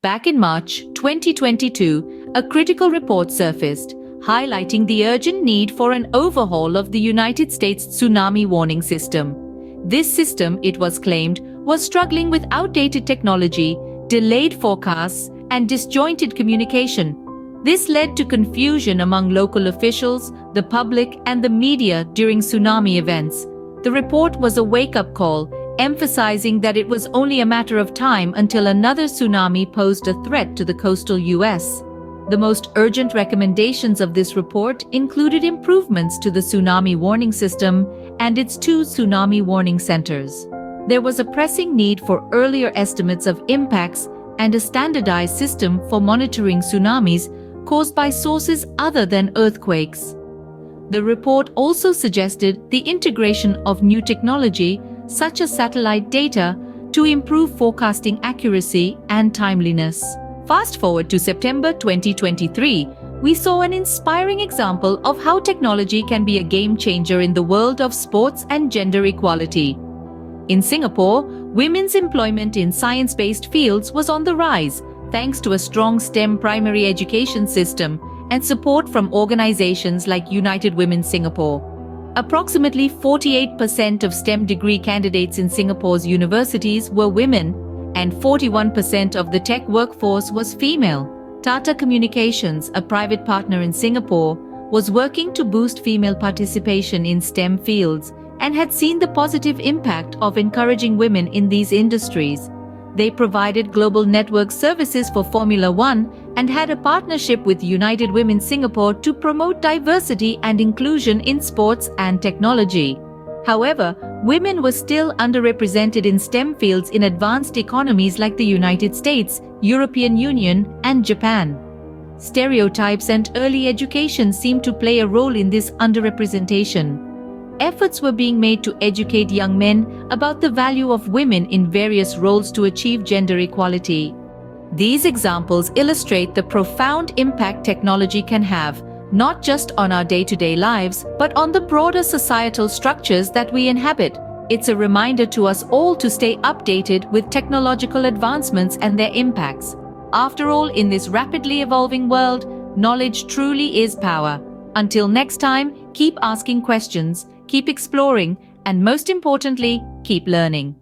Back in March 2022, a critical report surfaced, highlighting the urgent need for an overhaul of the United States tsunami warning system. This system, it was claimed, was struggling with outdated technology, delayed forecasts, and disjointed communication. This led to confusion among local officials, the public, and the media during tsunami events. The report was a wake-up call, emphasizing that it was only a matter of time until another tsunami posed a threat to the coastal U.S. The most urgent recommendations of this report included improvements to the tsunami warning system and its 2 tsunami warning centers. There was a pressing need for earlier estimates of impacts and a standardized system for monitoring tsunamis caused by sources other than earthquakes. The report also suggested the integration of new technology, such as satellite data, to improve forecasting accuracy and timeliness. Fast forward to September 2023, we saw an inspiring example of how technology can be a game changer in the world of sports and gender equality. In Singapore, women's employment in science-based fields was on the rise, thanks to a strong STEM primary education system and support from organizations like United Women Singapore. Approximately 48% of STEM degree candidates in Singapore's universities were women, and 41% of the tech workforce was female. Tata Communications, a private partner in Singapore, was working to boost female participation in STEM fields and had seen the positive impact of encouraging women in these industries. They provided global network services for Formula One and had a partnership with United Women Singapore to promote diversity and inclusion in sports and technology. However, women were still underrepresented in STEM fields in advanced economies like the United States, European Union, and Japan. Stereotypes and early education seemed to play a role in this underrepresentation. Efforts were being made to educate young men about the value of women in various roles to achieve gender equality. These examples illustrate the profound impact technology can have, not just on our day-to-day lives, but on the broader societal structures that we inhabit. It's a reminder to us all to stay updated with technological advancements and their impacts. After all, in this rapidly evolving world, knowledge truly is power. Until next time, keep asking questions, keep exploring, and most importantly, keep learning.